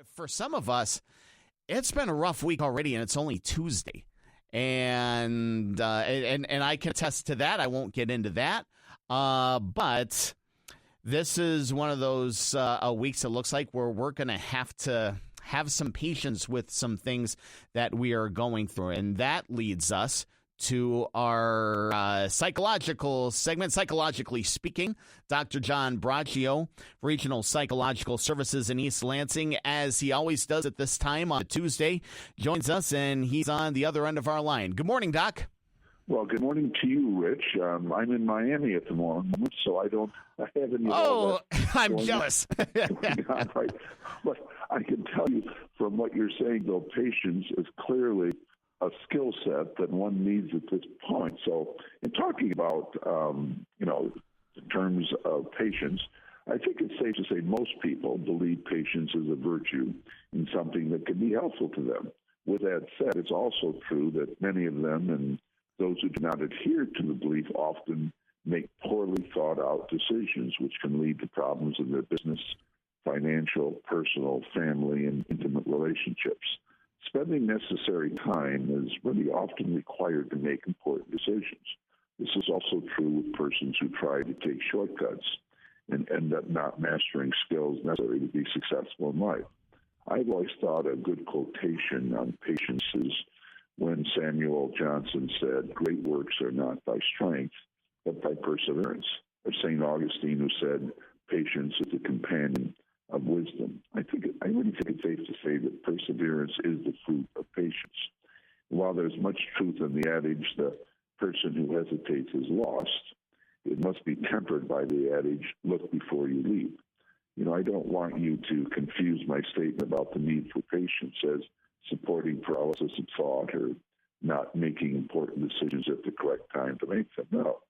For some of us, it's been a rough week already, and it's only Tuesday. And I can attest to that. I won't get into that. But this is one of those weeks it looks like where we're going to have some patience with some things that we are going through. And that leads us to our psychological segment, Psychologically Speaking. Dr. John Braccio, Regional Psychological Services in East Lansing, as he always does at this time on a Tuesday, joins us, and he's on the other end of our line. Good morning, Doc. Well, good morning to you, Rich. I'm in Miami at the moment, so I have any. Oh, I'm jealous. On, right? But I can tell you from what you're saying, though, patience is clearly a skill set that one needs at this point. So in talking about, in terms of patience, I think it's safe to say most people believe patience is a virtue and something that can be helpful to them. With that said, it's also true that many of them, and those who do not adhere to the belief, often make poorly thought out decisions, which can lead to problems in their business, financial, personal, family, and intimate relationships. Spending necessary time is really often required to make important decisions. This is also true with persons who try to take shortcuts and end up not mastering skills necessary to be successful in life. I've always thought a good quotation on patience is when Samuel Johnson said, "Great works are not by strength, but by perseverance." Or Saint Augustine, who said, "Patience is the companion of wisdom." I really think it's safe to say that perseverance is the fruit of patience. While there's much truth in the adage, the person who hesitates is lost, it must be tempered by the adage, look before you leap. I don't want you to confuse my statement about the need for patience as supporting paralysis of thought or not making important decisions at the correct time to make them. No.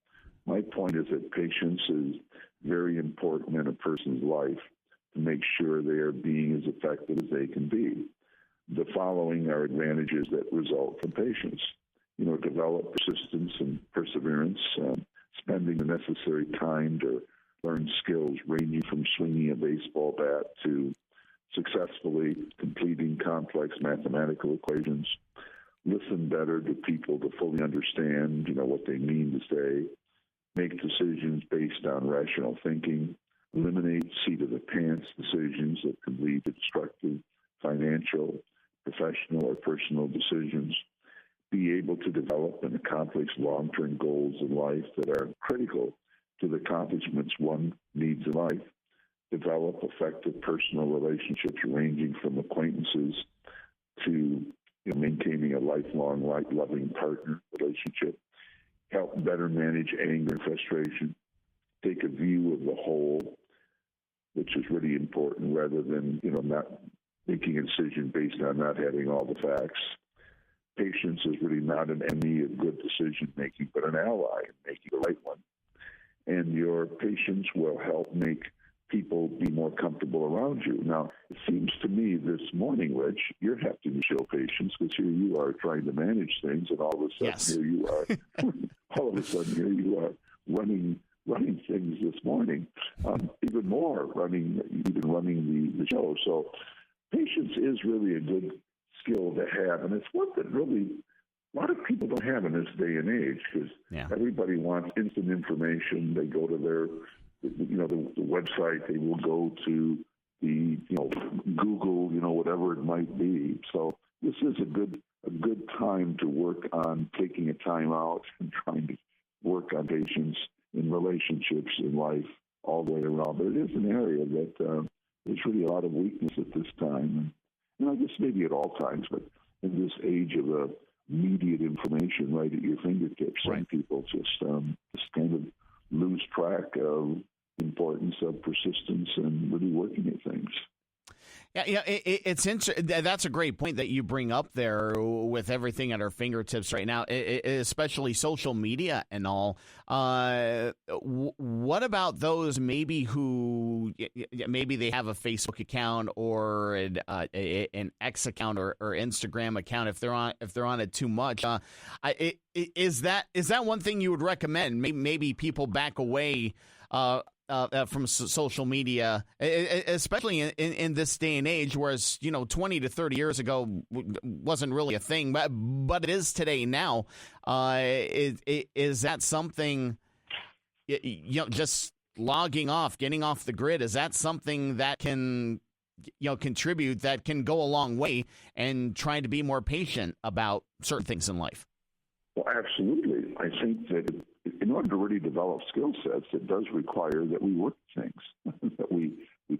My point is that patience is very important in a person's life to make sure they are being as effective as they can be. The following are advantages that result from patience. Develop persistence and perseverance, spending the necessary time to learn skills ranging from swinging a baseball bat to successfully completing complex mathematical equations. Listen better to people to fully understand, what they mean to say. Make decisions based on rational thinking. Eliminate seat-of-the-pants decisions that can lead to destructive financial, professional, or personal decisions. Be able to develop and accomplish long-term goals in life that are critical to the accomplishments one needs in life. Develop effective personal relationships ranging from acquaintances to maintaining a lifelong, loving partner relationship. Help better manage anger and frustration. Take a view of the whole, which is really important, rather than not making a decision based on not having all the facts. Patience is really not an enemy of good decision making, but an ally in making the right one. And your patience will help make people be more comfortable around you. Now, it seems to me this morning, Rich, you're having to show patience because here you are trying to manage things, and all of a sudden Yes. Here you are. All of a sudden here you are running things this morning. Even more running the show. So patience is really a good skill to have, and it's one that really a lot of people don't have in this day and age because everybody wants instant information. They go to their the website, they will go to the Google, whatever it might be. So this is a good time to work on taking a time out and trying to work on patience in relationships in life all the way around. But it is an area that there's really a lot of weakness at this time. And I guess maybe at all times, but in this age of immediate information right at your fingertips, some people just kind of lose track of the importance of persistence and really working at things. Yeah, it's interesting. That's a great point that you bring up there with everything at our fingertips right now, especially social media and all. What about those maybe who maybe they have a Facebook account or an X account or Instagram account if they're on it too much? Is that one thing you would recommend? Maybe people back away from social media, especially in this day and age, whereas 20 to 30 years ago wasn't really a thing, but it is today now. Is that something? Just logging off, getting off the grid, is that something that can contribute, that can go a long way, and trying to be more patient about certain things in life? Well, absolutely. I think that in order to really develop skill sets, it does require that we work things, that we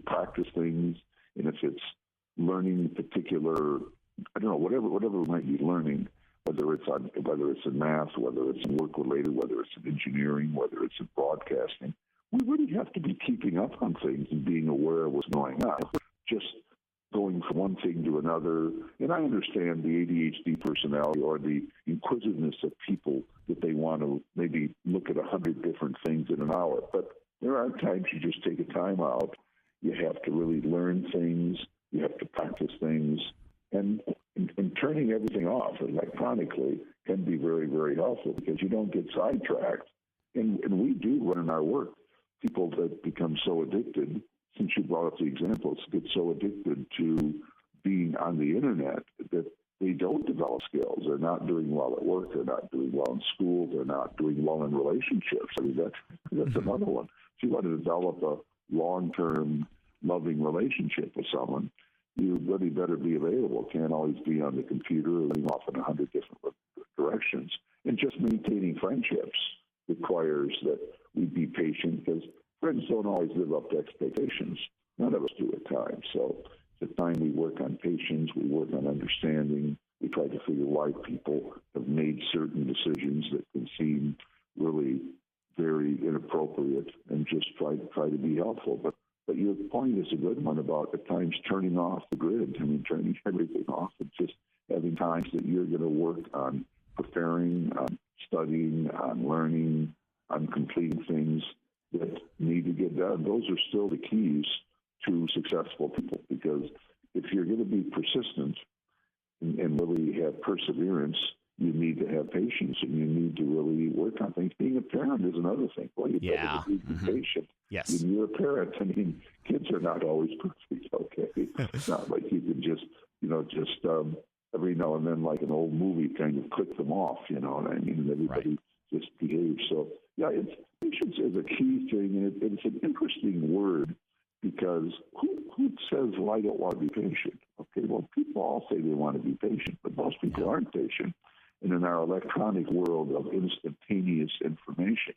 practice things, and if it's learning particular, I don't know, whatever we might be learning, whether it's in math, whether it's in work related, whether it's in engineering, whether it's in broadcasting, we really have to be keeping up on things and being aware of what's going on. Just going from one thing to another. And I understand the ADHD personality or the inquisitiveness of people that they want to maybe look at 100 different things in an hour. But there are times you just take a time out. You have to really learn things. You have to practice things. And turning everything off electronically can be very, very helpful because you don't get sidetracked. And we do run in our work. People that become so addicted, since you brought up the examples, get so addicted to being on the internet that they don't develop skills. They're not doing well at work. They're not doing well in school. They're not doing well in relationships. I mean, that's another one. If you want to develop a long-term loving relationship with someone, you really better be available. Can't always be on the computer or running off in 100 different directions. And just maintaining friendships requires that we be patient because friends don't always live up to expectations. None of us do at times. So it's a time we work on patience, we work on understanding, we try to figure why people have made certain decisions that can seem really very inappropriate and just try to be helpful. But your point is a good one about at times turning off the grid. I mean, turning everything off and just having times that you're going to work on preparing, on studying, on learning, on completing things that need to get done. Those are still the keys to successful people because if you're going to be persistent and really have perseverance, you need to have patience and you need to really work on things. Being a parent is another thing. Well, you better be patient. Yes. When you're a parent, I mean, kids are not always perfect, okay? It's not like you can just every now and then, like an old movie, kind of click them off, you know what I mean? And everybody just behaves. So, yeah, patience is a key thing, and it's an interesting word because who says, well, I don't want to be patient? Okay, well, people all say they want to be patient, but most people aren't patient. And in our electronic world of instantaneous information,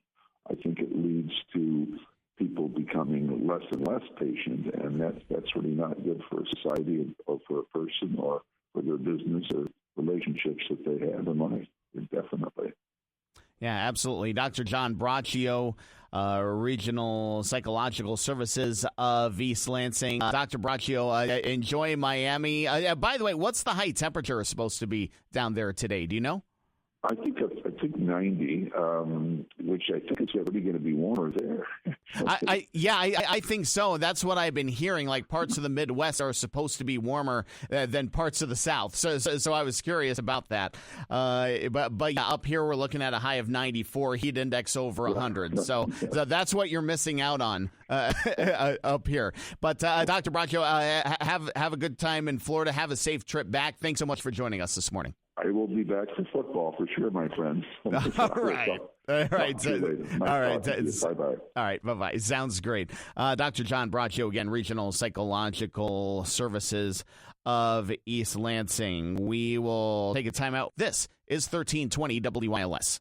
I think it leads to people becoming less and less patient, and that's really not good for a society or for a person or for their business or relationships that they have in life, definitely. Yeah, absolutely. Dr. John Braccio, Regional Psychological Services of East Lansing. Dr. Braccio, enjoy Miami. By the way, what's the high temperature supposed to be down there today? Do you know? I think 90, which I think it's already going to be warmer there. I think so. That's what I've been hearing. Like parts of the Midwest are supposed to be warmer than parts of the South. So I was curious about that. But yeah, up here we're looking at a high of 94, heat index over 100. So that's what you're missing out on up here. But Dr. Braccio, have a good time in Florida. Have a safe trip back. Thanks so much for joining us this morning. I will be back for football for sure, my friends. All right. All right. Bye-bye. All right. Bye-bye. Sounds great. Dr. John Braccio, again, Regional Psychological Services of East Lansing. We will take a time out. This is 1320 WILS.